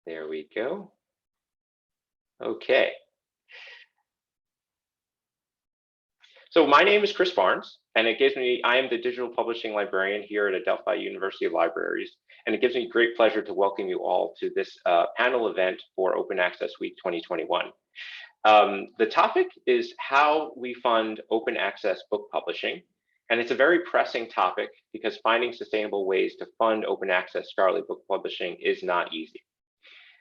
There we go. Okay. So my name is Chris Barnes, and I am the digital publishing librarian here at Adelphi University Libraries, and it gives me great pleasure to welcome you all to this panel event for Open Access Week 2021. The topic is how we fund open access book publishing, and it's a very pressing topic because finding sustainable ways to fund open access scholarly book publishing is not easy.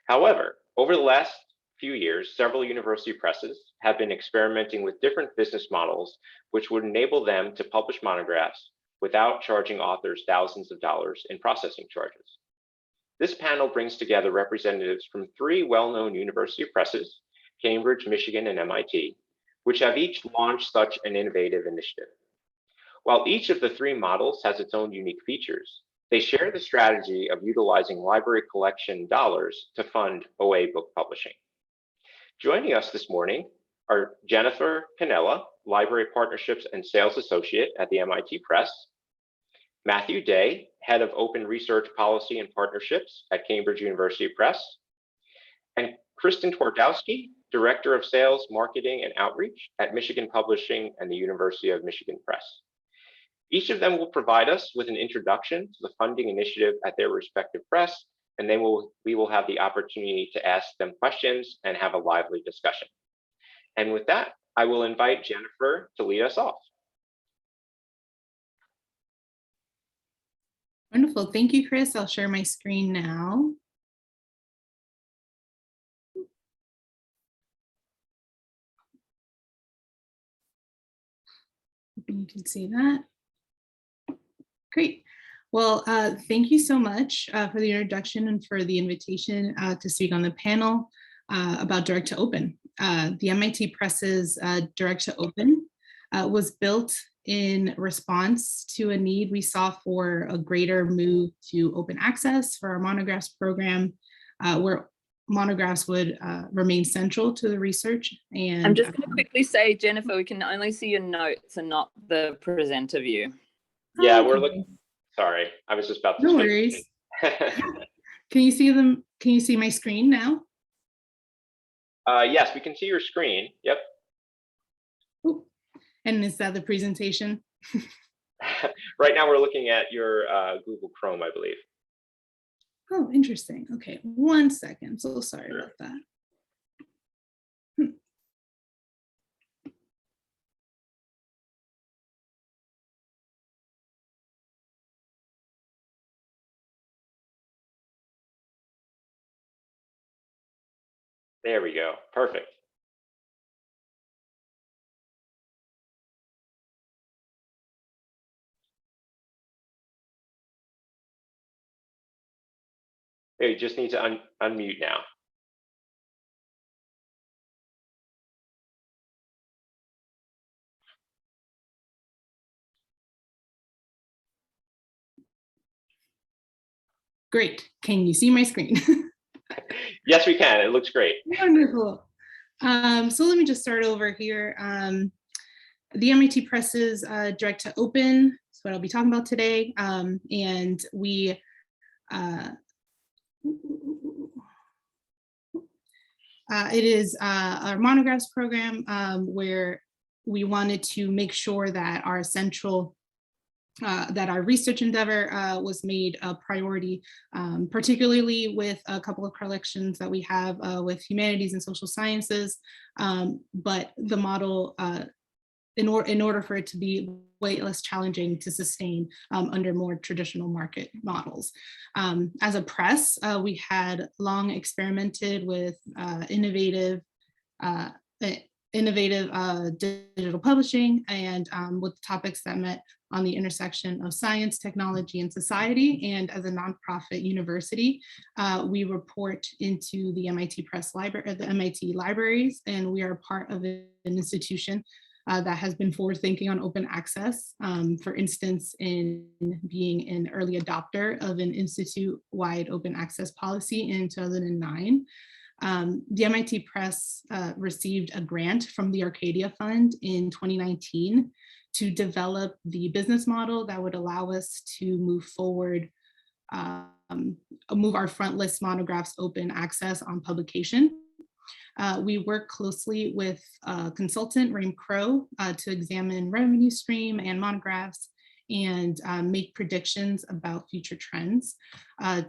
However, over the last few years, several university presses have been experimenting with different business models which would enable them to publish monographs without charging authors thousands of dollars in processing charges. This panel brings together representatives from three well-known university presses, Cambridge, Michigan, and MIT, which have each launched such an innovative initiative. While each of the three models has its own unique features, they share the strategy of utilizing library collection dollars to fund OA book publishing. Joining us this morning are Jennifer Canela, Library Partnerships and Sales Associate at the MIT Press, Matthew Day, Head of Open Research Policy and Partnerships at Cambridge University Press, and Kristen Twardowski, Director of Sales, Marketing, and Outreach at Michigan Publishing and the University of Michigan Press. Each of them will provide us with an introduction to the funding initiative at their respective press, and then we will have the opportunity to ask them questions and have a lively discussion. And with that, I will invite Jennifer to lead us off. Wonderful, thank you, Chris. I'll share my screen now. You can see that. Great. Well, thank you so much for the introduction and for the invitation to speak on the panel about Direct to Open. The MIT Press's Direct to Open was built in response to a need we saw for a greater move to open access for our monographs program, where monographs would remain central to the research. And I'm just going to quickly say, Jennifer, we can only see your notes and not the presenter view. Yeah, we're looking. Sorry, I was just about to. No worries. Can you see them? Can you see my screen now? Yes, we can see your screen. Yep. Ooh. And is that the presentation? Right now we're looking at your Google Chrome, I believe. Oh, interesting. Okay, 1 second. So sorry about that. There we go. Perfect. Okay, you just need to unmute now. Great. Can you see my screen? Yes, we can. It looks great. Wonderful. So let me just start over here. The MIT Press's Direct to Open is what I'll be talking about today. And we it is our monographs program where we wanted to make sure that our central that our research endeavor was made a priority, particularly with a couple of collections that we have with humanities and social sciences. But the model, in order for it to be way less challenging to sustain under more traditional market models. As a press, we had long experimented with innovative digital publishing and with topics that met on the intersection of science, technology, and society. And as a nonprofit university, we report into the MIT Press Library, the MIT Libraries, and we are part of an institution that has been forward thinking on open access. For instance, in being an early adopter of an institute-wide open access policy in 2009. The MIT Press received a grant from the Arcadia Fund in 2019 to develop the business model that would allow us to move forward move our front list monographs open access on publication. We work closely with consultant Raym Crow to examine revenue stream and monographs and make predictions about future trends.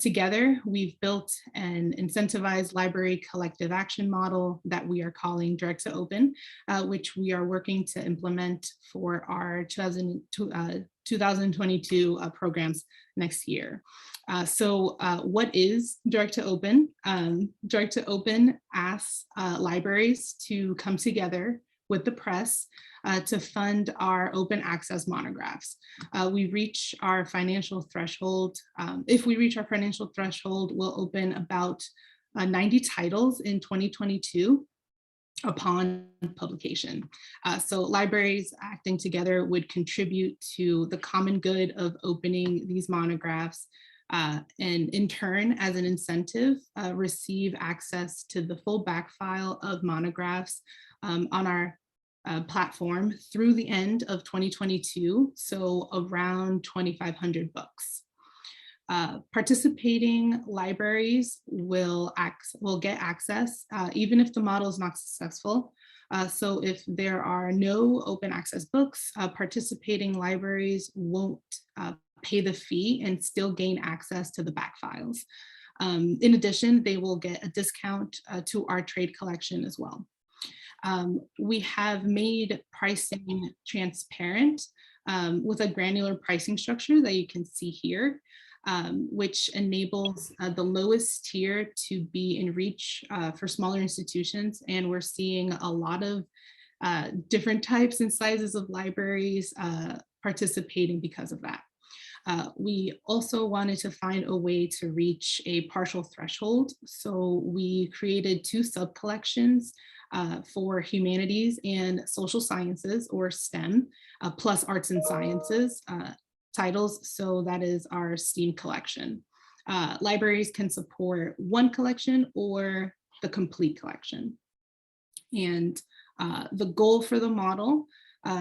Together, we've built an incentivized library collective action model that we are calling Direct to Open, which we are working to implement for our 2022 programs next year. So what is Direct to Open? Direct to Open asks libraries to come together with the press to fund our open access monographs. We reach our financial threshold. If we reach our financial threshold, we'll open about 90 titles in 2022 upon publication. So libraries acting together would contribute to the common good of opening these monographs, and in turn, as an incentive, receive access to the full back file of monographs on our platform through the end of 2022, so around 2,500 books. Participating libraries will get access even if the model is not successful. So if there are no open access books, participating libraries won't pay the fee and still gain access to the back files. In addition, they will get a discount to our trade collection as well. We have made pricing transparent with a granular pricing structure that you can see here, which enables the lowest tier to be in reach for smaller institutions. And we're seeing a lot of different types and sizes of libraries participating because of that. We also wanted to find a way to reach a partial threshold. So we created 2 sub-collections for humanities and social sciences, or STEM, plus arts and sciences titles. So that is our STEAM collection. Libraries can support 1 collection or the complete collection. And the goal for the model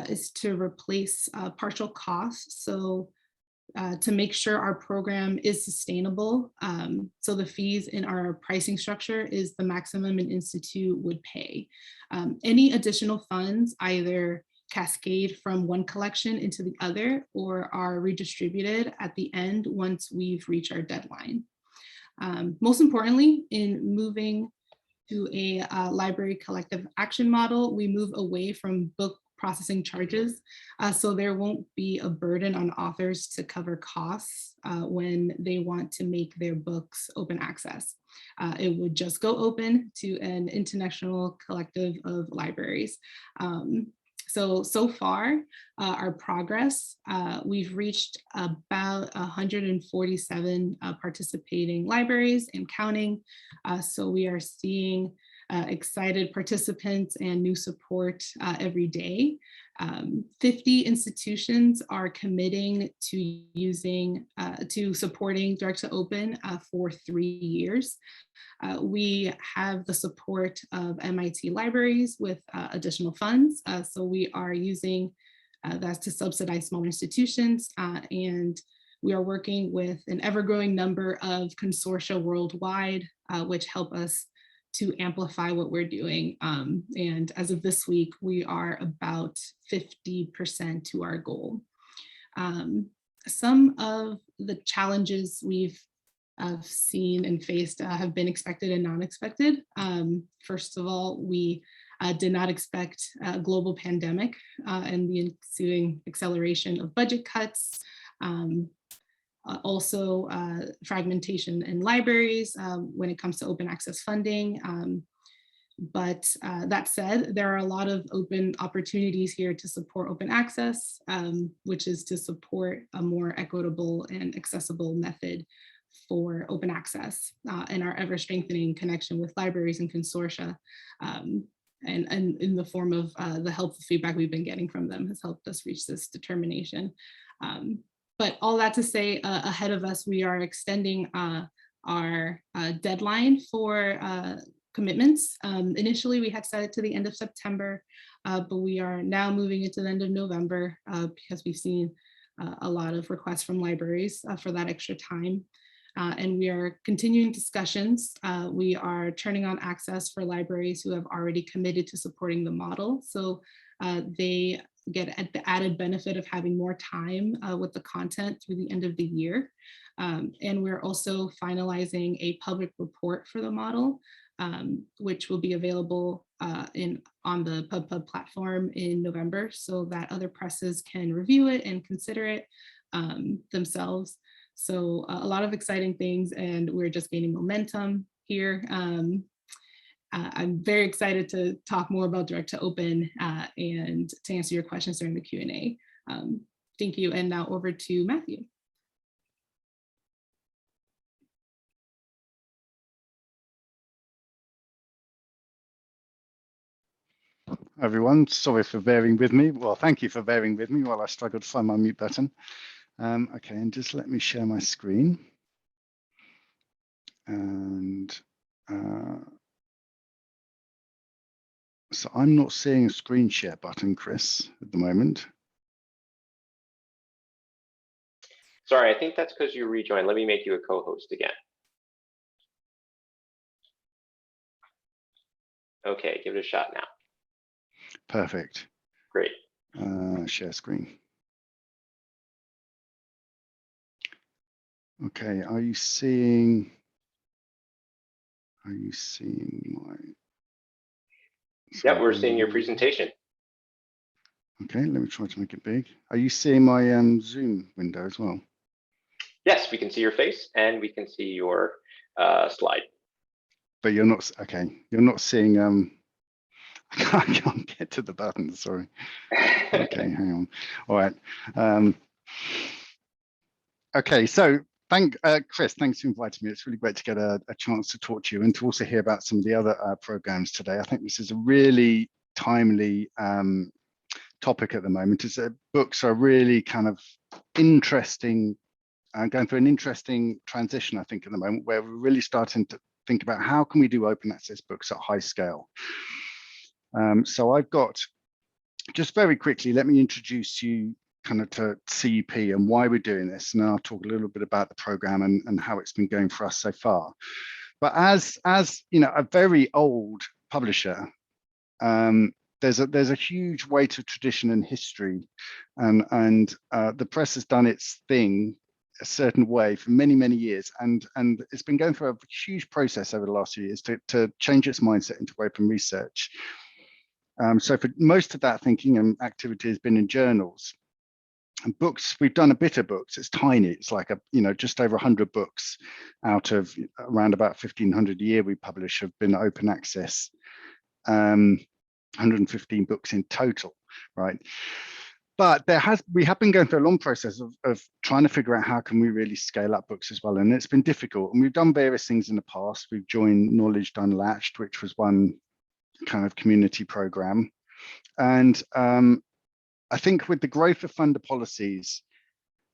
is to replace partial costs. So to make sure our program is sustainable. So the fees in our pricing structure is the maximum an institute would pay. Any additional funds either cascade from 1 collection into the other or are redistributed at the end once we've reached our deadline. Most importantly, in moving to a library collective action model, we move away from book processing charges. So there won't be a burden on authors to cover costs when they want to make their books open access. It would just go open to an international collective of libraries. So far, our progress, we've reached about 147 participating libraries and counting. So we are seeing excited participants and new support every day. 50 institutions are committing to supporting Direct to Open for 3 years. We have the support of MIT libraries with additional funds. So we are using that to subsidize smaller institutions, and we are working with an ever-growing number of consortia worldwide, which help us to amplify what we're doing. And as of this week, we are about 50% to our goal. Some of the challenges we've seen and faced have been expected and non-expected. First of all, we did not expect a global pandemic and the ensuing acceleration of budget cuts. Also fragmentation in libraries when it comes to open access funding. But that said, there are a lot of open opportunities here to support open access, which is to support a more equitable and accessible method for open access and our ever strengthening connection with libraries and consortia. And in the form of the helpful feedback we've been getting from them has helped us reach this determination. But all that to say, ahead of us, we are extending our deadline for commitments. Initially, we had set it to the end of September, but we are now moving it to the end of November because we've seen a lot of requests from libraries for that extra time. And we are continuing discussions. We are turning on access for libraries who have already committed to supporting the model. So they get at the added benefit of having more time with the content through the end of the year. And we're also finalizing a public report for the model, which will be available on the PubPub platform in November, so that other presses can review it and consider it themselves. So a lot of exciting things, and we're just gaining momentum here. I'm very excited to talk more about Direct to Open and to answer your questions during the Q&A. Thank you, and now over to Matthew. Everyone, sorry for bearing with me. Well, thank you for bearing with me while I struggled to find my mute button. Okay, and just let me share my screen. And so I'm not seeing a screen share button, Chris, at the moment. Sorry, I think that's because you rejoined. Let me make you a co-host again. Okay, give it a shot now. Perfect. Great. Share screen. Okay, are you seeing my? Yep, we're seeing your presentation. Okay, let me try to make it big. Are you seeing my Zoom window as well? Yes, we can see your face and we can see your slide. But you're not, okay, you're not seeing, I can't get to the button, sorry. Okay, hang on. All right. Okay, so Chris, thanks for inviting me. It's really great to get a chance to talk to you and to also hear about some of the other programs today. I think this is a really timely topic at the moment. Books are really kind of interesting, going through an interesting transition, I think, at the moment, where we're really starting to think about how can we do open access books at high scale. So I've got, just very quickly, let me introduce you kind of to CUP and why we're doing this, and then I'll talk a little bit about the program and how it's been going for us so far. But as you know, a very old publisher, there's a huge weight of tradition and history, and the press has done its thing a certain way for many, many years, and it's been going through a huge process over the last few years to change its mindset into open research. So for most of that thinking and activity has been in journals. And books, we've done a bit of books. It's tiny. It's like just over 100 books out of around about 1,500 a year we publish have been open access. 115 books in total, right? But we have been going through a long process of trying to figure out how can we really scale up books as well, and it's been difficult. And we've done various things in the past. We've joined Knowledge Unlatched, which was one kind of community program, and I think with the growth of funder policies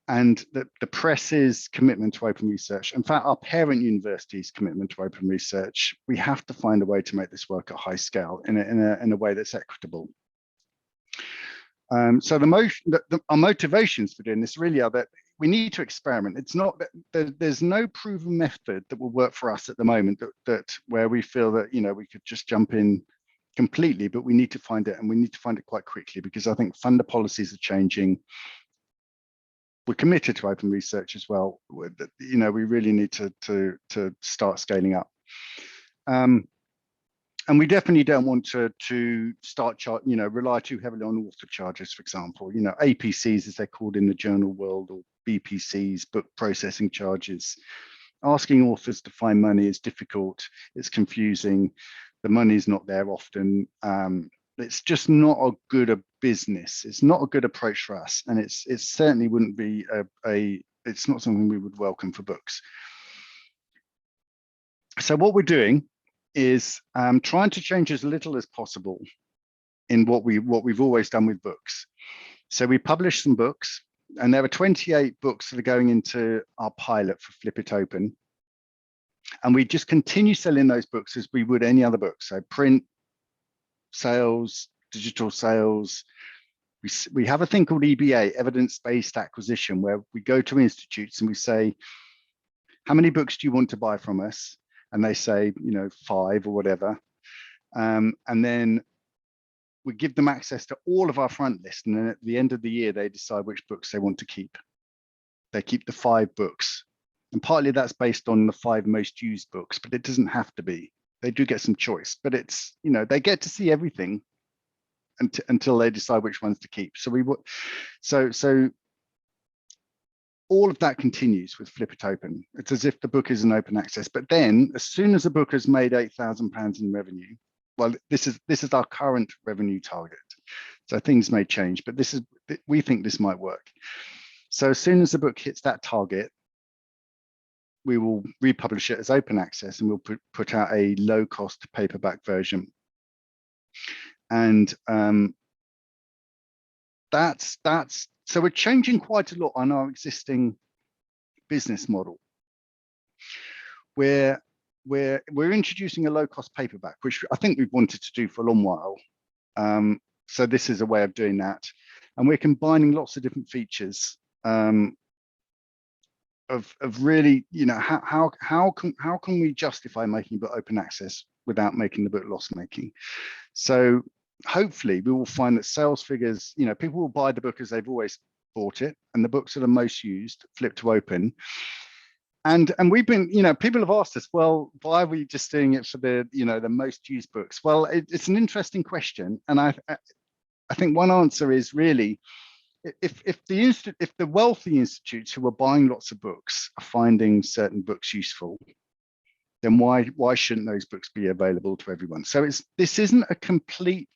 and the press's commitment to open research, in fact, our parent university's commitment to open research, we have to find a way to make this work at high scale in a way that's equitable. So our motivations for doing this really are that we need to experiment. It's not that there's no proven method that will work for us at the moment that where we feel that we could just jump in completely, but we need to find it, and we need to find it quite quickly, because I think funder policies are changing. We're committed to open research as well. We really need to start scaling up. And we definitely don't want to start rely too heavily on author charges, for example. APCs, as they're called in the journal world, or BPCs, book processing charges. Asking authors to find money is difficult. It's confusing. The money's not there often. It's just not a good business. It's not a good approach for us, and it certainly wouldn't be it's not something we would welcome for books. So what we're doing is trying to change as little as possible in what we've always done with books. So we published some books, and there are 28 books that are going into our pilot for Flip It Open. And we just continue selling those books as we would any other book. So print sales, digital sales. We have a thing called EBA, evidence-based acquisition, where we go to institutes and we say, how many books do you want to buy from us? And they say, 5 or whatever. And then we give them access to all of our front list. And then at the end of the year, they decide which books they want to keep. They keep the 5 books. And partly that's based on the 5 most used books, but it doesn't have to be. They do get some choice, but it's, they get to see everything until they decide which ones to keep. So all of that continues with Flip It Open. It's as if the book is an open access. But then as soon as a book has made £8,000 in revenue, well, this is our current revenue target. So things may change, but we think this might work. So as soon as the book hits that target, we will republish it as open access, and we'll put out a low-cost paperback version. And so we're changing quite a lot on our existing business model. We're introducing a low-cost paperback, which I think we've wanted to do for a long while. So this is a way of doing that, and we're combining lots of different features of really, how can we justify making a book open access without making the book loss-making? So hopefully we will find that sales figures, people will buy the book as they've always bought it, and the books that are most used flip to open. And we've been, people have asked us, well, why are we just doing it for the, the most used books? Well, it's an interesting question, and I think one answer is really, if the wealthy institutes who are buying lots of books are finding certain books useful, then why shouldn't those books be available to everyone? So this isn't a complete.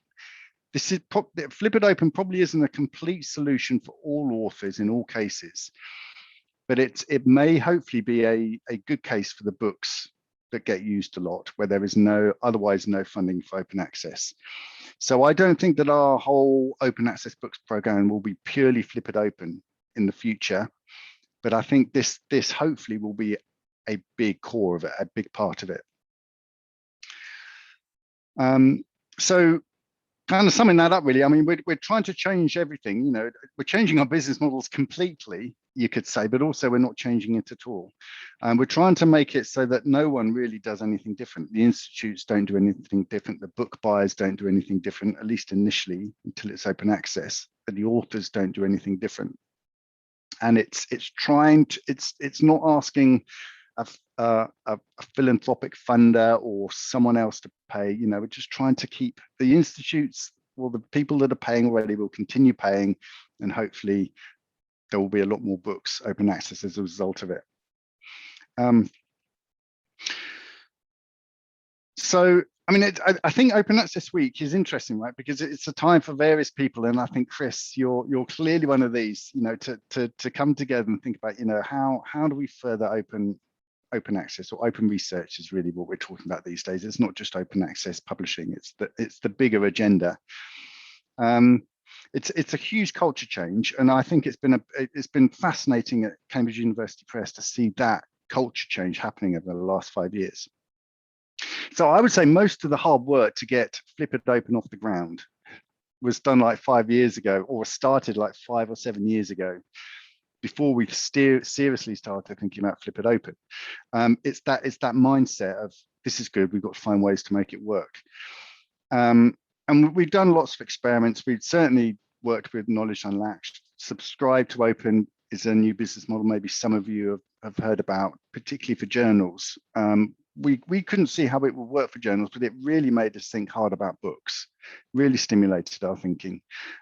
Flip It Open probably isn't a complete solution for all authors in all cases, but it may hopefully be a good case for the books that get used a lot, where there is otherwise no funding for open access. So I don't think that our whole open access books program will be purely Flip It Open in the future, but I think this hopefully will be a big core of it, a big part of it. So kind of summing that up, really, I mean, we're trying to change everything. We're changing our business models completely, you could say, but also we're not changing it at all. We're trying to make it so that no one really does anything different. The institutes don't do anything different. The book buyers don't do anything different, at least initially, until it's open access. But the authors don't do anything different. And it's not asking a philanthropic funder or someone else to pay. We're just trying to keep the institutes, well, the people that are paying already will continue paying, and hopefully there will be a lot more books open access as a result of it. So I mean, I think Open Access Week is interesting, right? Because it's a time for various people, and I think, Chris, you're clearly one of these. To come together and think about, how do we further open access, or open research is really what we're talking about these days. It's not just open access publishing; it's the bigger agenda. It's a huge culture change, and I think it's been fascinating at Cambridge University Press to see that culture change happening over the last 5 years. So I would say most of the hard work to get Flip It Open off the ground was done like 5 years ago, or started like 5 or 7 years ago, before we seriously started thinking about Flip It Open. It's that mindset of, this is good, we've got to find ways to make it work. And we've done lots of experiments. We've certainly worked with Knowledge Unlatched. Subscribe to Open is a new business model maybe some of you have heard about, particularly for journals. We couldn't see how it would work for journals, but it really made us think hard about books, really stimulated our thinking.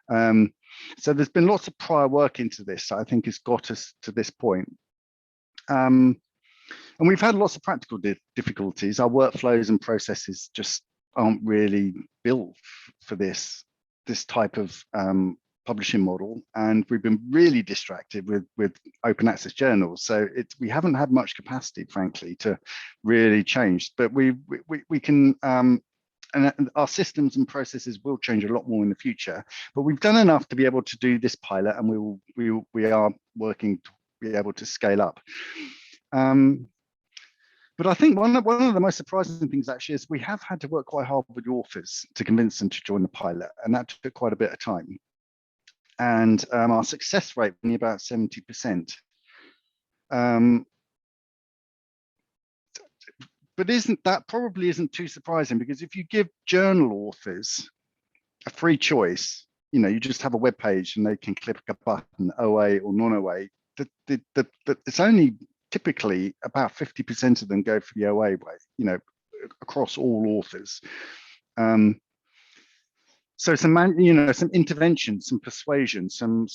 So there's been lots of prior work into this that I think has got us to this point. And we've had lots of practical difficulties. Our workflows and processes just aren't really built for this type of publishing model, and we've been really distracted with open access journals. So we haven't had much capacity, frankly, to really change. But we can, and our systems and processes will change a lot more in the future. But we've done enough to be able to do this pilot, and we are working to be able to scale up. But I think one of the most surprising things actually is we have had to work quite hard with authors to convince them to join the pilot, and that took quite a bit of time. And our success rate was about 70%. but that probably isn't too surprising, because if you give journal authors a free choice, you just have a web page and they can click a button, OA or non-OA. It's only typically about 50% of them go for the OA way, across all authors. So some intervention, some persuasion, some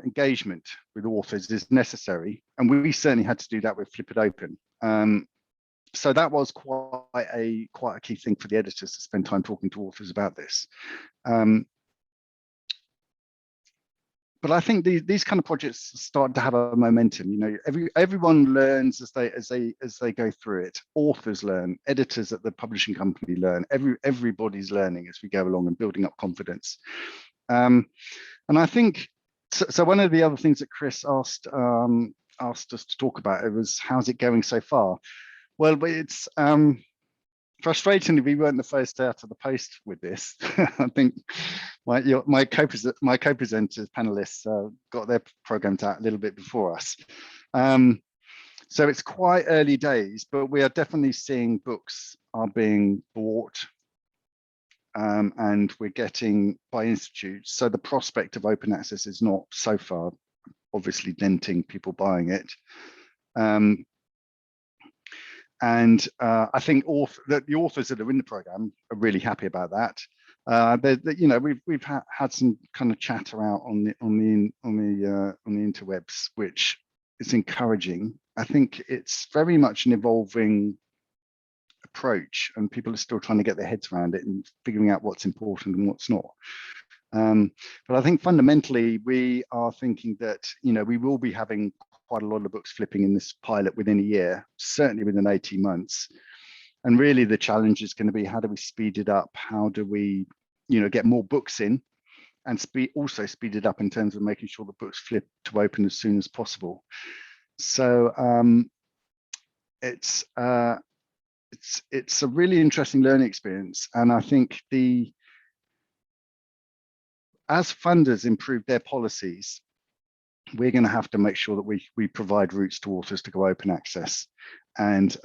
engagement with authors is necessary, and we certainly had to do that with Flip It Open. So that was quite a key thing for the editors to spend time talking to authors about this. But I think these kind of projects start to have a momentum. Everyone learns as they go through it. Authors learn, editors at the publishing company learn. Everybody's learning as we go along and building up confidence. And I think so. One of the other things that Chris asked us to talk about, it was, how's it going so far? Well, it's frustratingly, we weren't the first out of the post with this. I think my co-presenters, panelists, got their programs out a little bit before us. So it's quite early days, but we are definitely seeing books are being bought, and we're getting by institutes. So the prospect of open access is not so far obviously denting people buying it. And I think that the authors that are in the program are really happy about that. We've had some kind of chatter out on the interwebs, which is encouraging. I think it's very much an evolving approach, and people are still trying to get their heads around it and figuring out what's important and what's not. But I think fundamentally we are thinking that we will be having quite a lot of books flipping in this pilot within a year, certainly within 18 months. And really the challenge is going to be, how do we speed it up? How do we, get more books in, and also speed it up in terms of making sure the books flip to open as soon as possible. So it's a really interesting learning experience. And I think as funders improve their policies, we're going to have to make sure that we provide routes to authors to go open access. And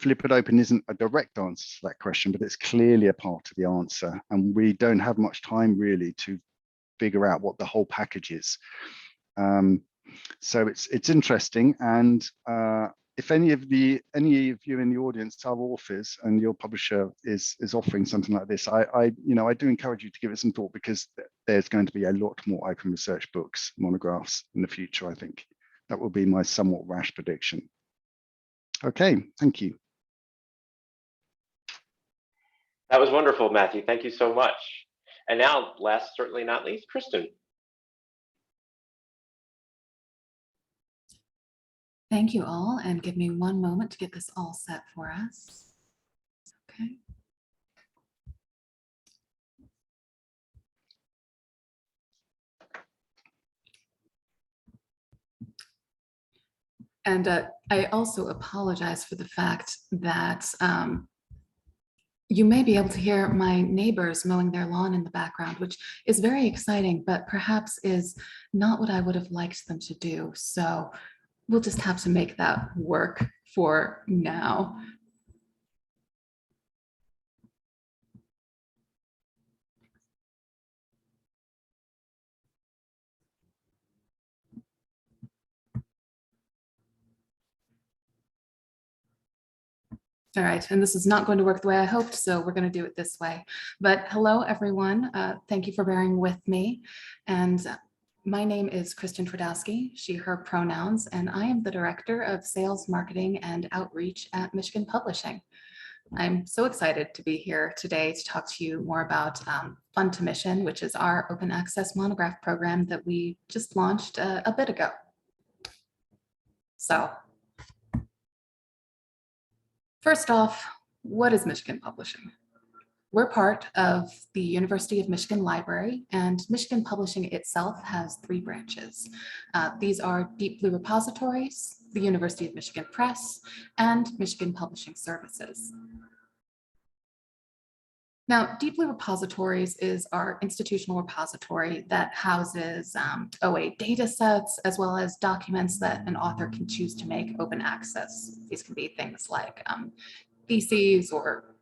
Flip It Open isn't a direct answer to that question, but it's clearly a part of the answer. And we don't have much time really to figure out what the whole package is. So it's interesting. And if any of you in the audience are authors and your publisher is offering something like this, I do encourage you to give it some thought, because there's going to be a lot more open research books, monographs in the future. I think that will be my somewhat rash prediction. Okay, thank you. That was wonderful, Matthew. Thank you so much. And now, last certainly not least, Kristen. Thank you all, and give me one moment to get this all set for us. Okay. And I also apologize for the fact that you may be able to hear my neighbors mowing their lawn in the background, which is very exciting, but perhaps is not what I would have liked them to do. So we'll just have to make that work for now. All right, and this is not going to work the way I hoped, so we're going to do it this way. But hello, everyone. Thank you for bearing with me. And my name is Kristen Twardowski, she, her pronouns, and I am the Director of Sales, Marketing, and Outreach at Michigan Publishing. I'm so excited to be here today to talk to you more about Fund to Mission, which is our open access monograph program that we just launched a bit ago. So, first off, what is Michigan Publishing? We're part of the University of Michigan Library, and Michigan Publishing itself has 3 branches. These are Deep Blue Repositories, the University of Michigan Press, and Michigan Publishing Services. Now, Deeply Repositories is our institutional repository that houses OA data sets, as well as documents that an author can choose to make open access. These can be things like theses or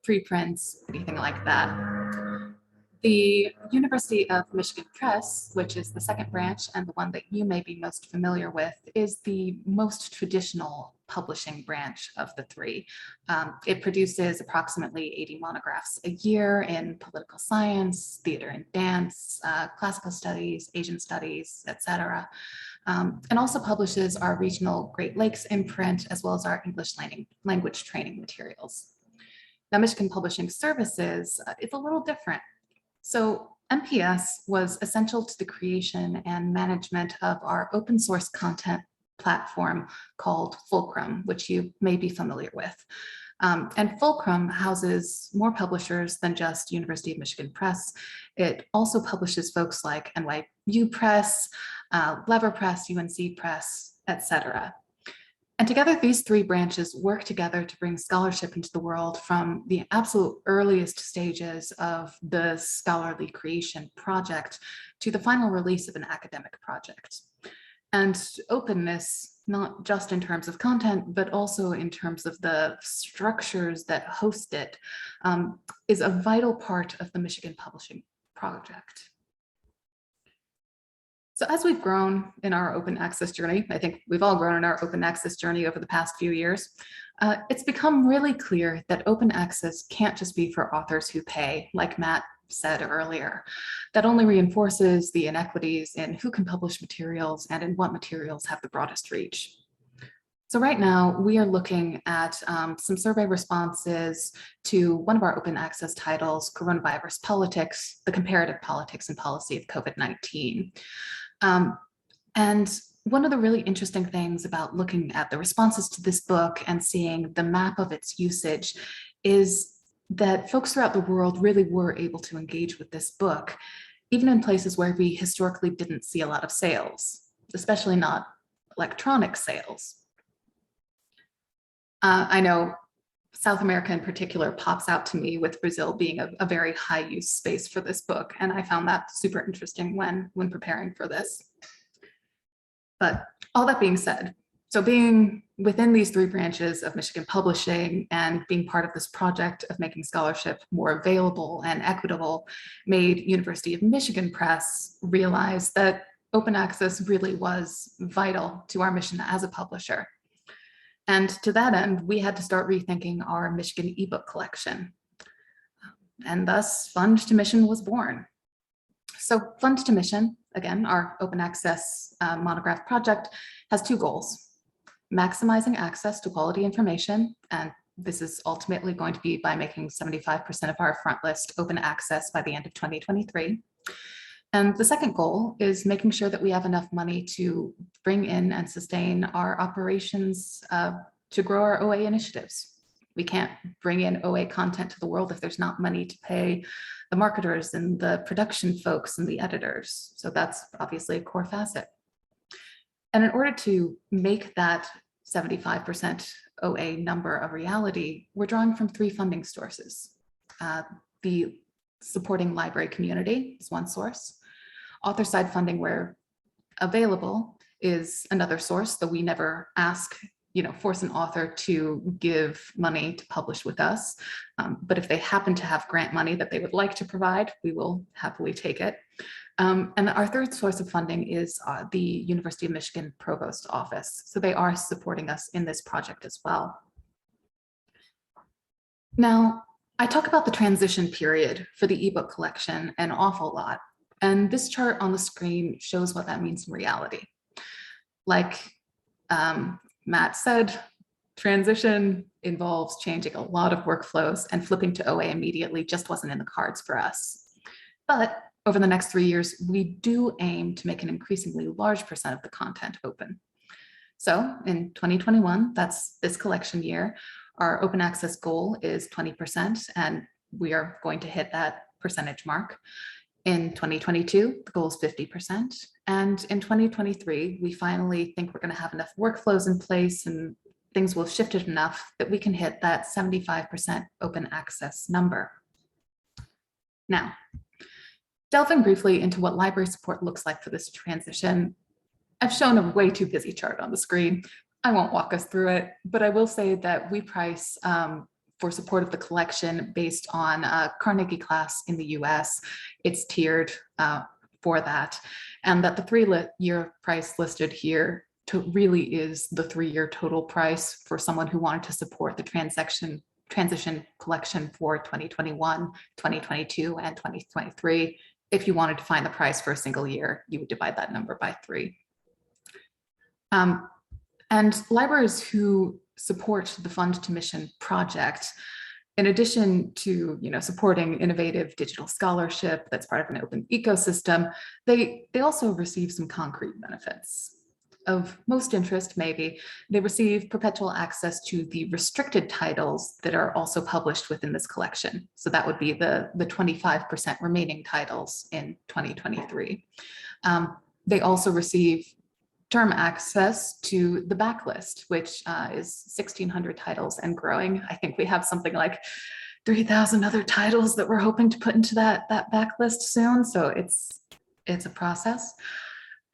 preprints, anything like that. The University of Michigan Press, which is the second branch and the one that you may be most familiar with, is the most traditional publishing branch of the three. It produces approximately 80 monographs a year in political science, theater and dance, classical studies, Asian studies, etc. And also publishes our regional Great Lakes imprint, as well as our English language training materials. Now, Michigan Publishing Services is a little different. So MPS was essential to the creation and management of our open source content platform called Fulcrum, which you may be familiar with. And Fulcrum houses more publishers than just University of Michigan Press. It also publishes folks like NYU Press, Lever Press, UNC Press, etc. And together, these three branches work together to bring scholarship into the world from the absolute earliest stages of the scholarly creation project to the final release of an academic project. And openness, not just in terms of content, but also in terms of the structures that host it, is a vital part of the Michigan Publishing Project. So as we've grown in our open access journey, I think we've all grown in our open access journey over the past few years, it's become really clear that open access can't just be for authors who pay, like Matt said earlier. That only reinforces the inequities in who can publish materials and in what materials have the broadest reach. So right now, we are looking at some survey responses to one of our open access titles, Coronavirus Politics, the Comparative Politics and Policy of COVID-19. And one of the really interesting things about looking at the responses to this book and seeing the map of its usage is that folks throughout the world really were able to engage with this book, even in places where we historically didn't see a lot of sales, especially not electronic sales. I know South America in particular pops out to me, with Brazil being a very high use space for this book. And I found that super interesting when preparing for this. But all that being said, so being within these three branches of Michigan Publishing and being part of this project of making scholarship more available and equitable made University of Michigan Press realize that open access really was vital to our mission as a publisher. And to that end, we had to start rethinking our Michigan ebook collection. And thus, Fund to Mission was born. So Fund to Mission, again, our open access monograph project, has two goals: maximizing access to quality information, and this is ultimately going to be by making 75% of our front list open access by the end of 2023. And the second goal is making sure that we have enough money to bring in and sustain our operations to grow our OA initiatives. We can't bring in OA content to the world if there's not money to pay the marketers and the production folks and the editors. So that's obviously a core facet. And in order to make that 75% OA number a reality, we're drawing from three funding sources. The supporting library community is one source. Author side funding where available is another source, though we never force an author to give money to publish with us. But if they happen to have grant money that they would like to provide, we will happily take it. And our third source of funding is the University of Michigan Provost Office. So they are supporting us in this project as well. Now, I talk about the transition period for the ebook collection an awful lot. And this chart on the screen shows what that means in reality. Like Matt said, transition involves changing a lot of workflows, and flipping to OA immediately just wasn't in the cards for us. But over the next 3 years, we do aim to make an increasingly large percent of the content open. So in 2021, that's this collection year, our open access goal is 20%, and we are going to hit that percentage mark. In 2022, the goal is 50%. And in 2023, we finally think we're going to have enough workflows in place and things will have shifted enough that we can hit that 75% open access number. Now, delving briefly into what library support looks like for this transition, I've shown a way too busy chart on the screen. I won't walk us through it, but I will say that we price for support of the collection based on Carnegie class in the US. It's tiered for that, and that the 3-year price listed here really is the 3-year total price for someone who wanted to support the transition collection for 2021, 2022, and 2023. If you wanted to find the price for a single year, you would divide that number by 3. And libraries who support the Fund to Mission project, in addition to supporting innovative digital scholarship that's part of an open ecosystem, they also receive some concrete benefits. Of most interest, maybe, they receive perpetual access to the restricted titles that are also published within this collection. So that would be the 25% remaining titles in 2023. They also receive term access to the backlist, which is 1,600 titles and growing. I think we have something like 3,000 other titles that we're hoping to put into that backlist soon. So it's a process.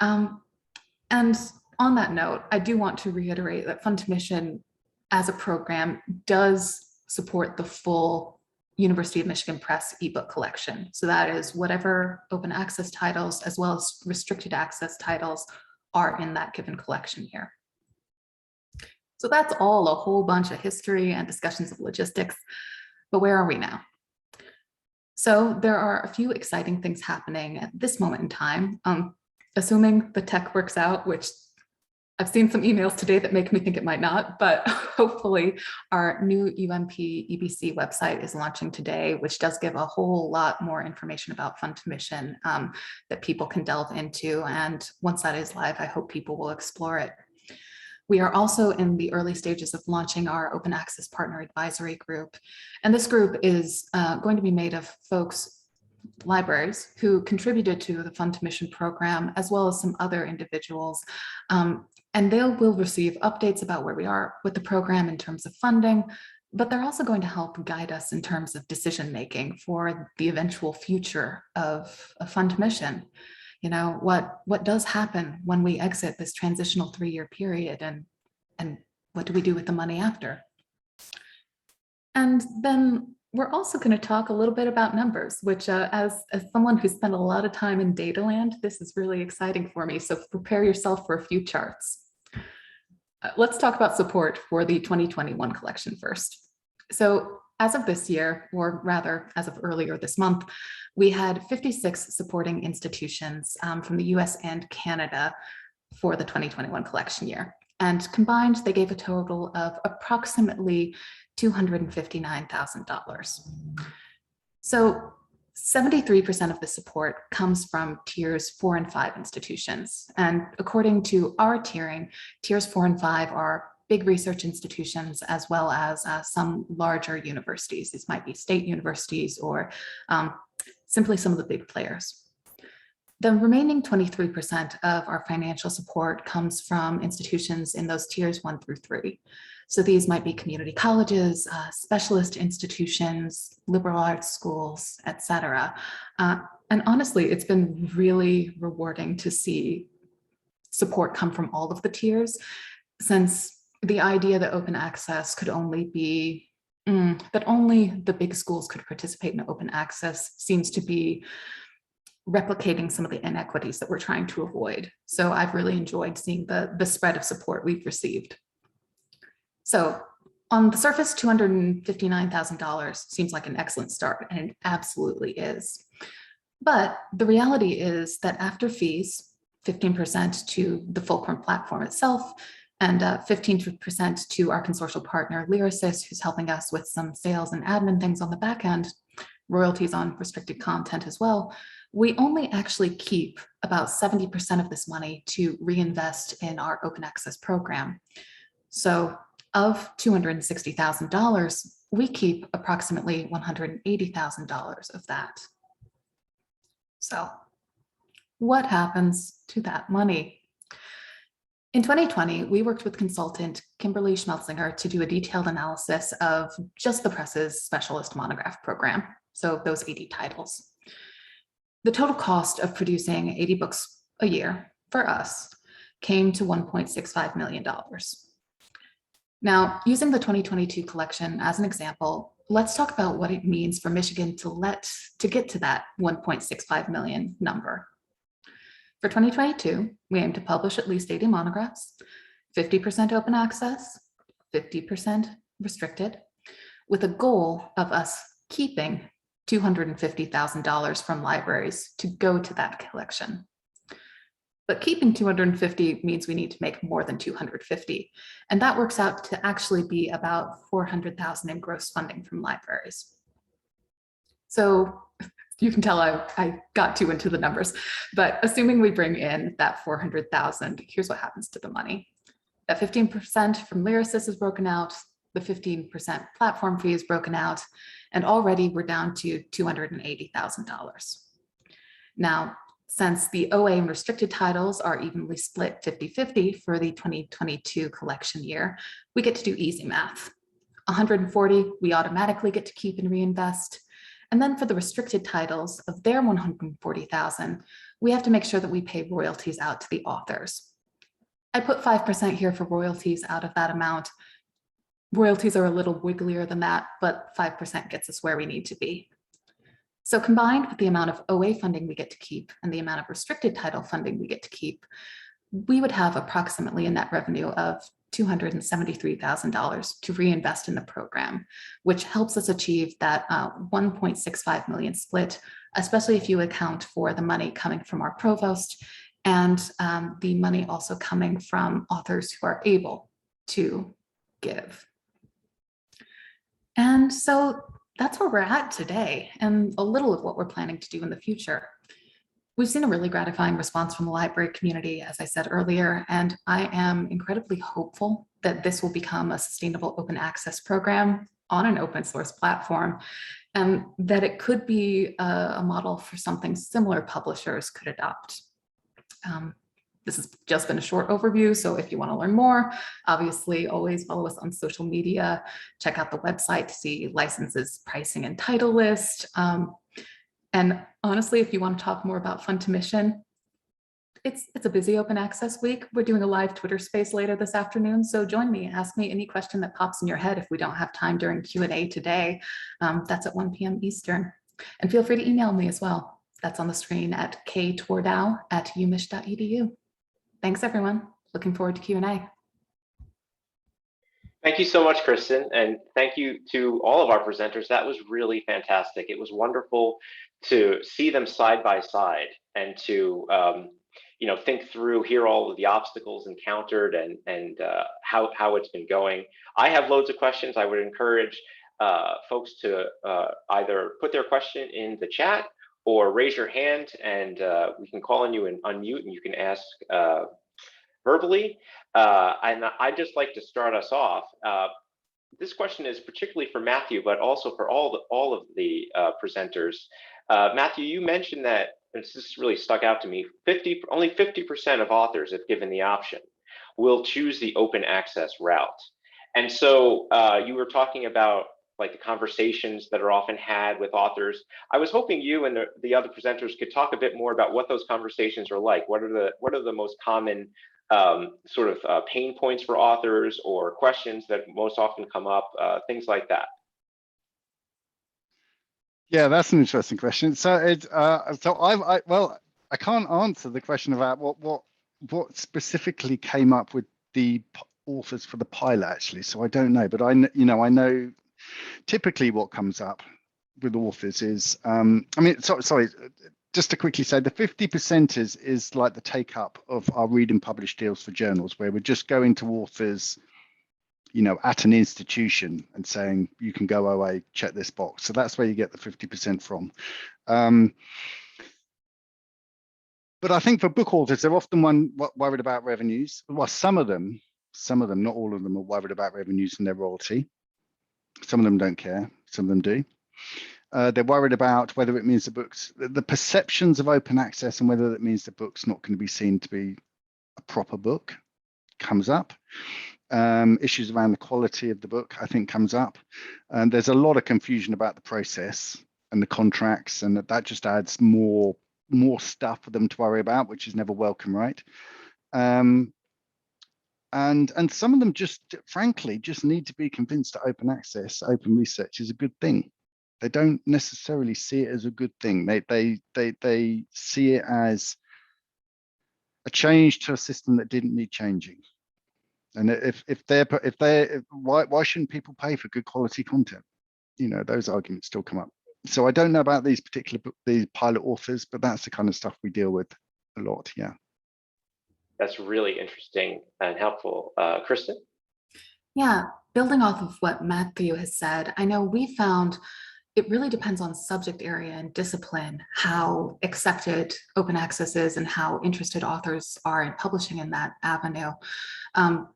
And on that note, I do want to reiterate that Fund to Mission as a program does support the full University of Michigan Press ebook collection. So that is whatever open access titles as well as restricted access titles are in that given collection here. So that's all a whole bunch of history and discussions of logistics, but where are we now? So there are a few exciting things happening at this moment in time, assuming the tech works out, which I've seen some emails today that make me think it might not, but hopefully our new UMP EBC website is launching today, which does give a whole lot more information about Fund to Mission that people can delve into. And once that is live, I hope people will explore it. We are also in the early stages of launching our Open Access Partner Advisory Group. And this group is going to be made of folks, libraries, who contributed to the Fund to Mission program, as well as some other individuals. And they will receive updates about where we are with the program in terms of funding, but they're also going to help guide us in terms of decision-making for the eventual future of a Fund to Mission. What does happen when we exit this transitional 3-year period, and what do we do with the money after? And then we're also going to talk a little bit about numbers, which as someone who spent a lot of time in data land, this is really exciting for me. So prepare yourself for a few charts. Let's talk about support for the 2021 collection first. So as of this year, or rather as of earlier this month, we had 56 supporting institutions from the US and Canada for the 2021 collection year. And combined, they gave a total of approximately $259,000. So 73% of the support comes from tiers 4 and 5 institutions. And according to our tiering, tiers 4 and 5 are big research institutions, as well as some larger universities. These might be state universities or simply some of the big players. The remaining 23% of our financial support comes from institutions in those tiers 1 through 3. So these might be community colleges, specialist institutions, liberal arts schools, etc. And honestly, it's been really rewarding to see support come from all of the tiers, since the idea that open access could only be, that only the big schools could participate in open access seems to be replicating some of the inequities that we're trying to avoid. So I've really enjoyed seeing the spread of support we've received. So on the surface, $259,000 seems like an excellent start, and it absolutely is. But the reality is that after fees, 15% to the Fulcrum platform itself, and 15% to our consortial partner, Lyrasis, who's helping us with some sales and admin things on the back end, royalties on restricted content as well, we only actually keep about 70% of this money to reinvest in our open access program. So of $260,000, we keep approximately $180,000 of that. So what happens to that money? In 2020, we worked with consultant Kimberly Schmelzinger to do a detailed analysis of just the press's specialist monograph program, so those 80 titles. The total cost of producing 80 books a year for us came to $1.65 million. Now, using the 2022 collection as an example, let's talk about what it means for Michigan to get to that 1.65 million number. For 2022, we aim to publish at least 80 monographs, 50% open access, 50% restricted, with a goal of us keeping $250,000 from libraries to go to that collection. But keeping 250 means we need to make more than 250. And that works out to actually be about 400,000 in gross funding from libraries. So you can tell I got too into the numbers, but assuming we bring in that 400,000, here's what happens to the money. That 15% from Lyrasis is broken out, the 15% platform fee is broken out, and already we're down to $280,000. Now, since the OA and restricted titles are evenly split 50-50 for the 2022 collection year, we get to do easy math. 140 we automatically get to keep and reinvest. And then for the restricted titles of their 140,000, we have to make sure that we pay royalties out to the authors. I put 5% here for royalties out of that amount. Royalties are a little wigglier than that, but 5% gets us where we need to be. So combined with the amount of OA funding we get to keep and the amount of restricted title funding we get to keep, we would have approximately a net revenue of $273,000 to reinvest in the program, which helps us achieve that 1.65 million split, especially if you account for the money coming from our provost and the money also coming from authors who are able to give. And so that's where we're at today and a little of what we're planning to do in the future. We've seen a really gratifying response from the library community, as I said earlier, and I am incredibly hopeful that this will become a sustainable open access program on an open source platform, and that it could be a model for something similar publishers could adopt. This has just been a short overview, so if you want to learn more, obviously always follow us on social media, check out the website to see licenses, pricing, and title list. And honestly, if you want to talk more about Fund to Mission, it's a busy open access week. We're doing a live Twitter space later this afternoon, so join me. Ask me any question that pops in your head if we don't have time during Q&A today. That's at 1 p.m. Eastern. And feel free to email me as well. That's on the screen at ktwardow@umich.edu. Thanks, everyone. Looking forward to Q&A. Thank you so much, Kristen, and thank you to all of our presenters. That was really fantastic. It was wonderful to see them side by side and to think through, hear all of the obstacles encountered and how it's been going. I have loads of questions. I would encourage folks to either put their question in the chat or raise your hand, and we can call on you and unmute, and you can ask verbally. And I'd just like to start us off. This question is particularly for Matthew, but also for all of the presenters. Matthew, you mentioned that, and this really stuck out to me, only 50% of authors, if given the option, will choose the open access route. And so you were talking about like the conversations that are often had with authors. I was hoping you and the other presenters could talk a bit more about what those conversations are like. What are the most common pain points for authors or questions that most often come up, things like that? Yeah, that's an interesting question. So I can't answer the question about what specifically came up with the authors for the pilot, actually. So I don't know, but I know typically what comes up with authors is, sorry, just to quickly say, the 50% is like the take up of our read and publish deals for journals, where we're just going to authors, at an institution and saying, you can go away, check this box. So that's where you get the 50% from. But I think for book authors, they're often worried about revenues. Well, some of them, not all of them, are worried about revenues and their royalty. Some of them don't care, some of them do. They're worried about whether it means the perceptions of open access and whether that means the book's not going to be seen to be a proper book comes up. Issues around the quality of the book, I think, comes up. And there's a lot of confusion about the process. and the contracts, and that just adds more stuff for them to worry about, which is never welcome, right? And some of them just, frankly, just need to be convinced that open access, open research is a good thing. They don't necessarily see it as a good thing. They see it as a change to a system that didn't need changing. And why shouldn't people pay for good quality content? You know, those arguments still come up. So I don't know about these pilot authors, but that's the kind of stuff we deal with a lot. Yeah. That's really interesting and helpful. Kristen? Yeah, building off of what Matthew has said, I know we found it really depends on subject area and discipline, how accepted open access is and how interested authors are in publishing in that avenue.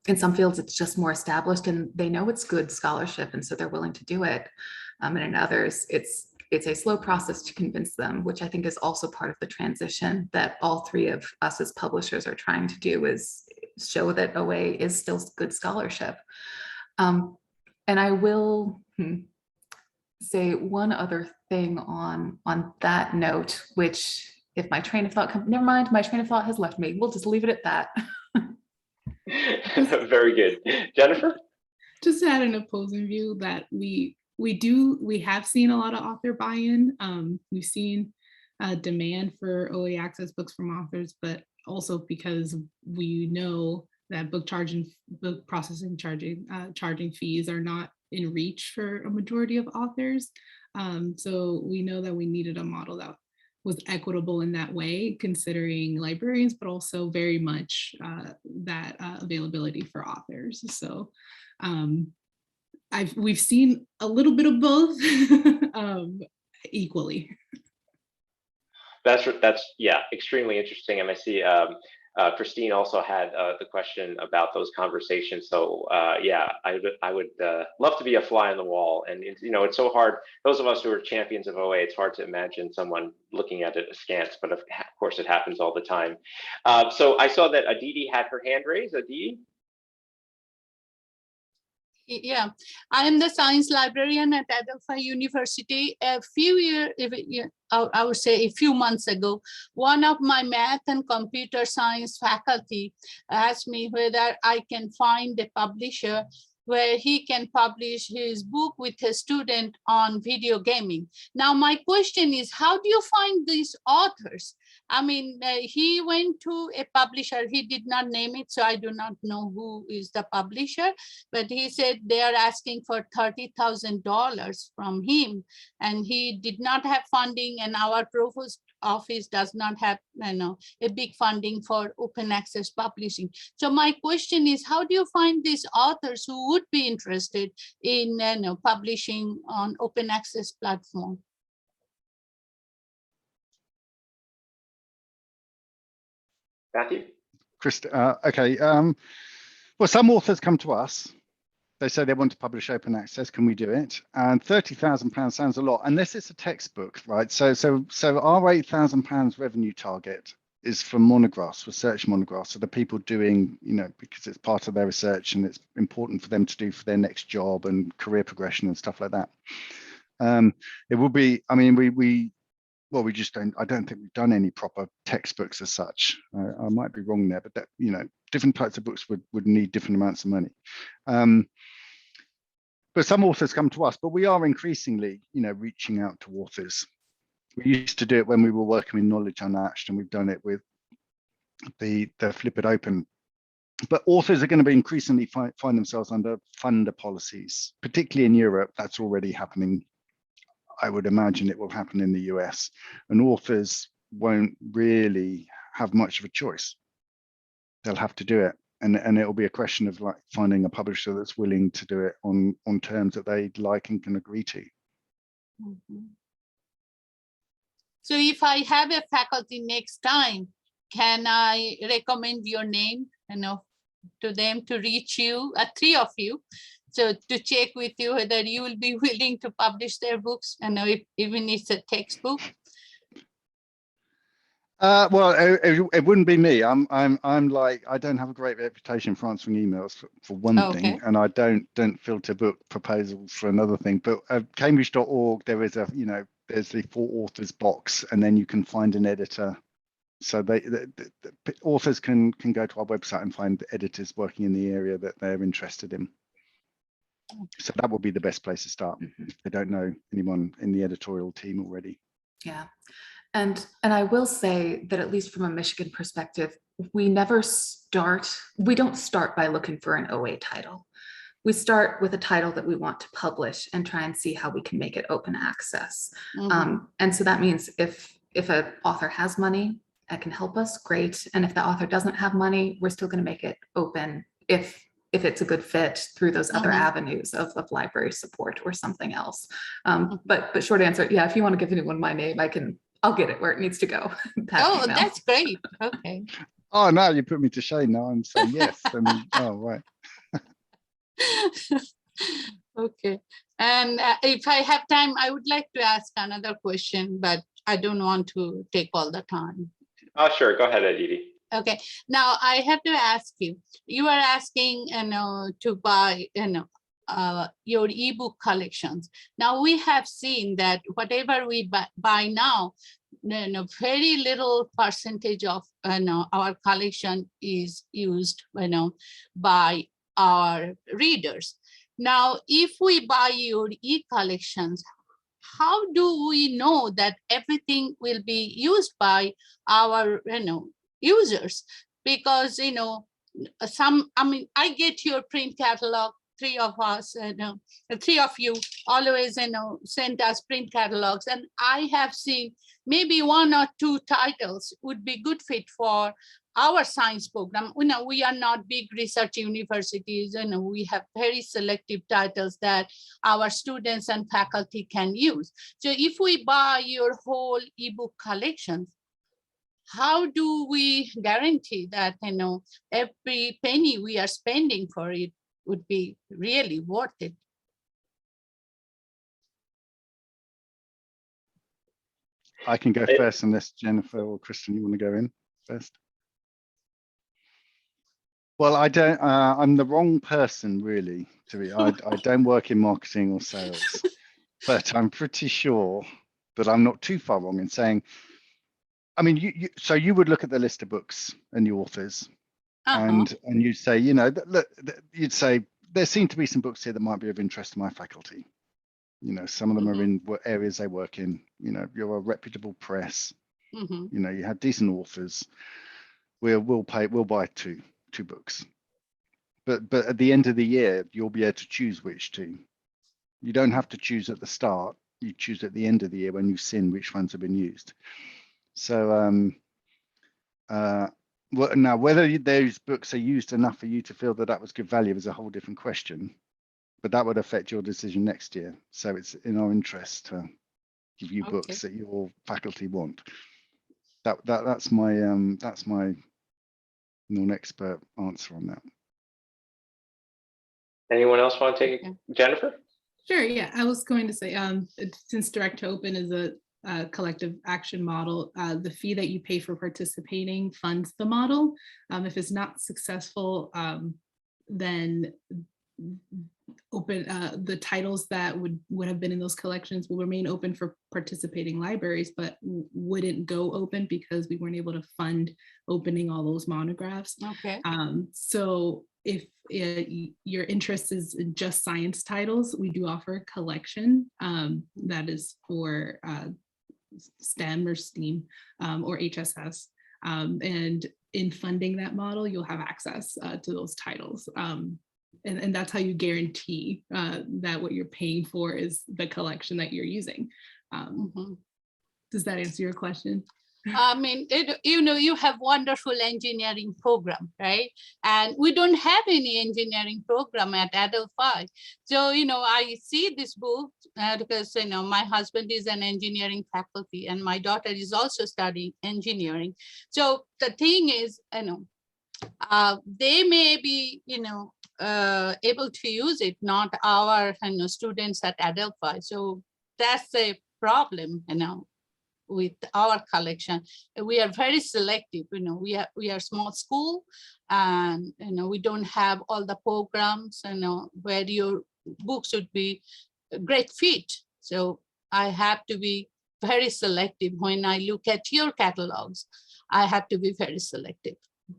In some fields, it's just more established and they know it's good scholarship, and so they're willing to do it. And in others, it's a slow process to convince them, which I think is also part of the transition that all three of us as publishers are trying to do, is show that OA is still good scholarship. And I will say one other thing on that note, which if my train of thought never mind, my train of thought has left me. We'll just leave it at that. Very good. Jennifer? Just to add an opposing view, that we have seen a lot of author buy-in. We've seen demand for OA access books from authors, but also because we know that book processing charging fees are not in reach for a majority of authors. So we know that we needed a model that was equitable in that way, considering librarians, but also very much that availability for authors. So we've seen a little bit of both equally. That's yeah, extremely interesting. And I see Christine also had the question about those conversations. So yeah, I would love to be a fly on the wall. And it's so hard. Those of us who are champions of OA, it's hard to imagine someone looking at it askance, but of course it happens all the time. So I saw that Aditi had her hand raised. Aditi? Yeah, I am the science librarian at Adelphi University. A few I would say a few months ago, one of my math and computer science faculty asked me whether I can find a publisher where he can publish his book with a student on video gaming. Now, my question is, how do you find these authors? I mean, he went to a publisher, he did not name it, so I do not know who is the publisher, but he said they are asking for $30,000 from him, and he did not have funding, and our provost office does not have a big funding for open access publishing. So my question is, how do you find these authors who would be interested in publishing on open access platform? Matthew? Okay. Well, some authors come to us. They say they want to publish open access. Can we do it? And £30,000 sounds a lot, unless it's a textbook, right? So our £8,000 revenue target is for monographs, research monographs. So the people doing, because it's part of their research and it's important for them to do for their next job and career progression and stuff like that. It will be, I mean, we just don't, I don't think we've done any proper textbooks as such. I might be wrong there, but that, different types of books would need different amounts of money. But some authors come to us, but we are increasingly, reaching out to authors. We used to do it when we were working with Knowledge Unlatched, and we've done it with the Flip It Open. But authors are going to be increasingly find themselves under funder policies, particularly in Europe. That's already happening. I would imagine it will happen in the US, and authors won't really have much of a choice. They'll have to do it. And it'll be a question of like finding a publisher that's willing to do it on terms that they like and can agree to. Mm-hmm. So if I have a faculty next time, can I recommend your name, to them to reach you, three of you, so to check with you whether you will be willing to publish their books, even if it's a textbook? Well, it wouldn't be me. I'm like, I don't have a great reputation for answering emails for one thing, Okay. and I don't filter book proposals for another thing. But Cambridge.org, there is there's the for authors box, and then you can find an editor. So the authors can go to our website and find editors working in the area that they're interested in. So that would be the best place to start if they don't know anyone in the editorial team already. Yeah. And I will say that at least from a Michigan perspective, we don't start by looking for an OA title. We start with a title that we want to publish and try and see how we can make it open access. And so that means if an author has money that can help us, great. And if the author doesn't have money, we're still going to make it open if it's a good fit through those other avenues of library support or something else. But short answer, yeah, if you want to give anyone my name, I'll get it where it needs to go. Oh, that's great. Okay. Oh, now you put me to shame. Now I'm saying yes. I mean, oh, right. Okay. And if I have time, I would like to ask another question, but I don't want to take all the time. Oh, sure. Go ahead, Aditi. Okay. Now I have to ask you, you are asking, to buy, your ebook collections. Now we have seen that whatever we buy now, very little percentage of our collection is used by our readers. Now, if we buy your e-collections, how do we know that everything will be used by our users? Because I get your print catalog. Three of us, three of you always send us print catalogs, and I have seen maybe one or two titles would be good fit for our science program. We are not big research universities, we have very selective titles that our students and faculty can use. So if we buy your whole ebook collections, how do we guarantee that every penny we are spending for it would be really worth it? I can go first unless Jennifer or Kristen, you want to go in first? Well, I don't, I'm the wrong person really to be, I don't work in marketing or sales, but I'm pretty sure that I'm not too far wrong in saying, I mean, so you would look at the list of books and the authors and you'd say, look, you'd say, there seem to be some books here that might be of interest to my faculty. Some of them are in areas they work in. You're a reputable press. You have decent authors. We'll buy two books. But at the end of the year, you'll be able to choose which two. You don't have to choose at the start. You choose at the end of the year when you've seen which ones have been used. So now whether those books are used enough for you to feel that was good value is a whole different question. But that would affect your decision next year. So it's in our interest to give you books that your faculty want. That's my non-expert answer on that. Anyone else want to take it? Jennifer? Sure, yeah, I was going to say, since Direct to Open is a collective action model, the fee that you pay for participating funds the model. If it's not successful, then the titles that would have been in those collections will remain open for participating libraries, but wouldn't go open because we weren't able to fund opening all those monographs. Okay. So if your interest is in just science titles, we do offer a collection that is for STEM or STEAM or HSS. And in funding that model, you'll have access to those titles. And that's how you guarantee that what you're paying for is the collection that you're using. Does that answer your question? I mean, you have wonderful engineering program, right? And we don't have any engineering program at Adelphi. So, I see this book because, my husband is an engineering faculty and my daughter is also studying engineering. So the thing is, they may be, able to use it, not our students at Adelphi. So that's a problem, with our collection. We are very selective. We are small school, and we don't have all the programs. Where your books would be a great fit. So I have to be very selective when I look at your catalogs. I have to be very selective.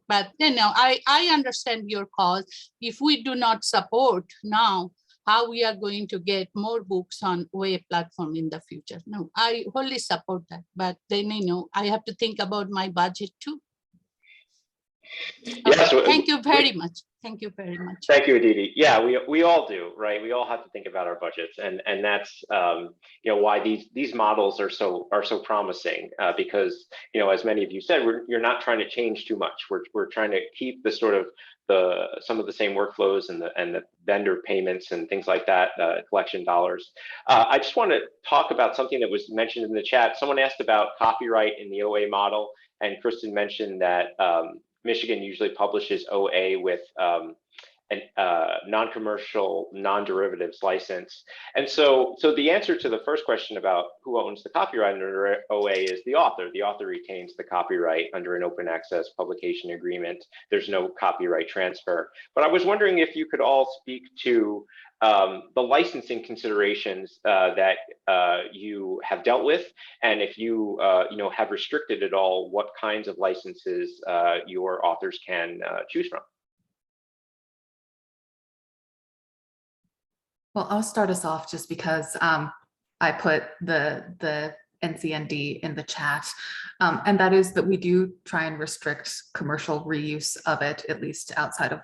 But I understand your cause. If we do not support now, how we are going to get more books on web platform in the future? No, I wholly support that. But then I have to think about my budget too. Okay, thank you very much. Thank you very much. Thank you, Aditi. Yeah, we all do, right? We all have to think about our budgets, and that's why these models are so promising, because as many of you said, you're not trying to change too much. We're trying to keep the sort of some of the same workflows and the vendor payments and things like that, collection dollars. I just want to talk about something that was mentioned in the chat. Someone asked about copyright in the OA model, and Kristen mentioned that Michigan usually publishes OA with a non-commercial, non-derivatives license. And so the answer to the first question about who owns the copyright under OA is the author. The author retains the copyright under an open access publication agreement. There's no copyright transfer. But I was wondering if you could all speak to the licensing considerations that you have dealt with, and if you have restricted at all what kinds of licenses your authors can choose from. Well, I'll start us off just because I put the NCND in the chat, and that is that we do try and restrict commercial reuse of it, at least outside of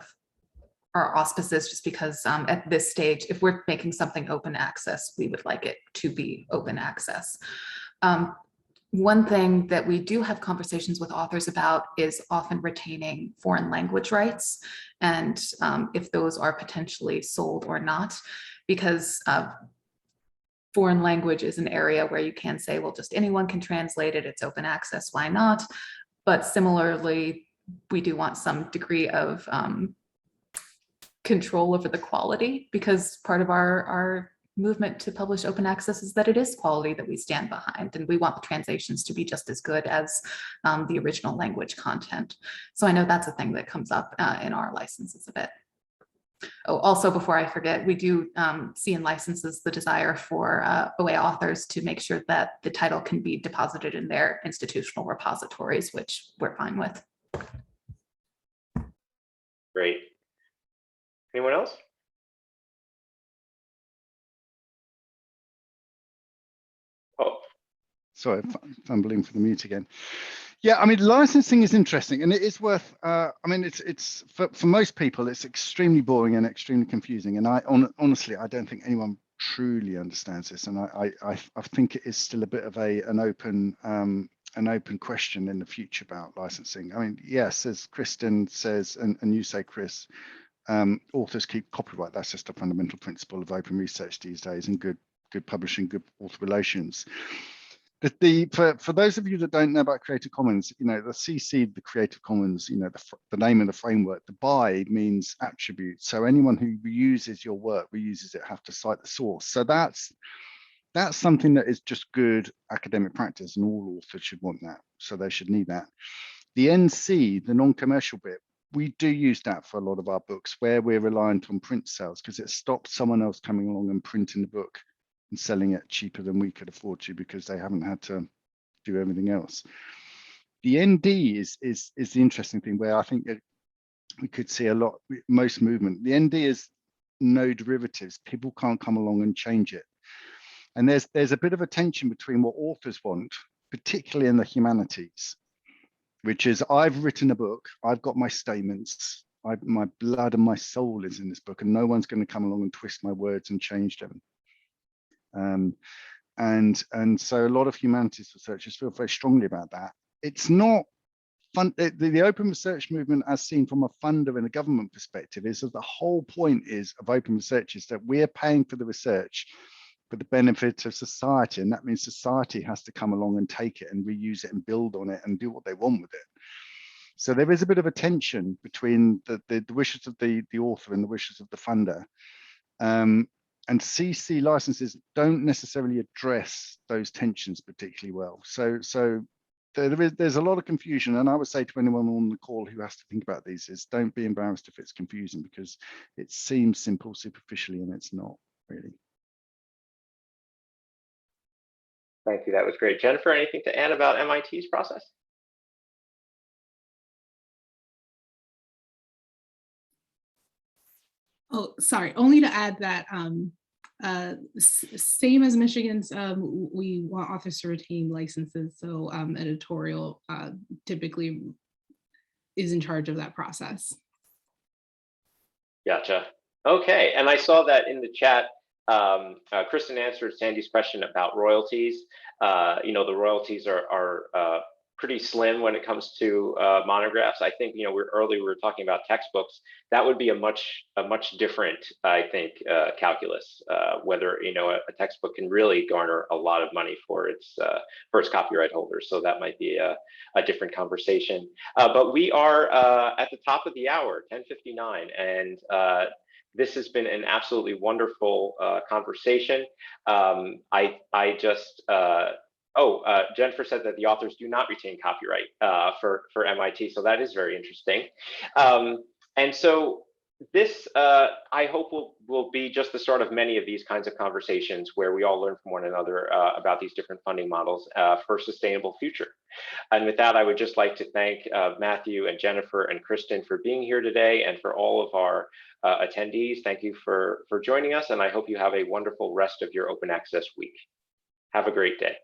our auspices, just because at this stage, if we're making something open access, we would like it to be open access. One thing that we do have conversations with authors about is often retaining foreign language rights, and if those are potentially sold or not, because foreign language is an area where you can say, well, just anyone can translate it, it's open access, why not? But similarly, we do want some degree of control over the quality, because part of our movement to publish open access is that it is quality that we stand behind, and we want the translations to be just as good as the original language content. So I know that's a thing that comes up in our licenses a bit. Oh, also, before I forget, we do see in licenses the desire for OA authors to make sure that the title can be deposited in their institutional repositories, which we're fine with. Great. Anyone else? Oh, sorry, fumbling for the mute again. Yeah, I mean, licensing is interesting, and it is worth. I mean, it's for most people, it's extremely boring and extremely confusing. And honestly, I don't think anyone truly understands this, and I think it is still a bit of an open question in the future about licensing. I mean, yes, as Kristen says, and you say, Chris, authors keep copyright. That's just a fundamental principle of open research these days, and good publishing, good author relations. For those of you that don't know about Creative Commons, the CC, the Creative Commons, the name of the framework, the by means attribute. So anyone who reuses your work, reuses it, have to cite the source. So that's something that is just good academic practice, and all authors should want that. So they should need that. The NC, the non-commercial bit, we do use that for a lot of our books where we're reliant on print sales, because it stops someone else coming along and printing the book and selling it cheaper than we could afford to, because they haven't had to do everything else. The ND is the interesting thing, where I think we could see most movement. The ND is no derivatives. People can't come along and change it. And there's a bit of a tension between what authors want, particularly in the humanities, which is, I've written a book, I've got my statements, my blood and my soul is in this book, and no one's going to come along and twist my words and change them. And so a lot of humanities researchers feel very strongly about that. It's not fun. The open research movement, as seen from a funder and a government perspective, is that the whole point of open research is that we're paying for the research for the benefit of society, and that means society has to come along and take it and reuse it and build on it and do what they want with it. So there is a bit of a tension between the wishes of the author and the wishes of the funder. and CC licenses don't necessarily address those tensions particularly well. So there's a lot of confusion, and I would say to anyone on the call who has to think about these is don't be embarrassed if it's confusing, because it seems simple superficially and it's not really. Thank you. That was great. Jennifer, anything to add about MIT's process? Oh, sorry, only to add that same as Michigan's, we want authors to retain licenses. So editorial typically is in charge of that process. Gotcha. Okay, and I saw that in the chat, Kristen answered Sandy's question about royalties. You know, the royalties are pretty slim when it comes to monographs. I think, you know, we were talking about textbooks. That would be a much different, I think, calculus. Whether, you know, a textbook can really garner a lot of money for its copyright holders. So that might be a different conversation. But we are at the top of the hour, 10:59, and this has been an absolutely wonderful conversation. Jennifer said that the authors do not retain copyright for MIT, so that is very interesting. And so this, I hope, will be just the start of many of these kinds of conversations where we all learn from one another about these different funding models for a sustainable future. And with that, I would just like to thank Matthew and Jennifer and Kristen for being here today, and for all of our attendees. Thank you for joining us, and I hope you have a wonderful rest of your open access week. Have a great day.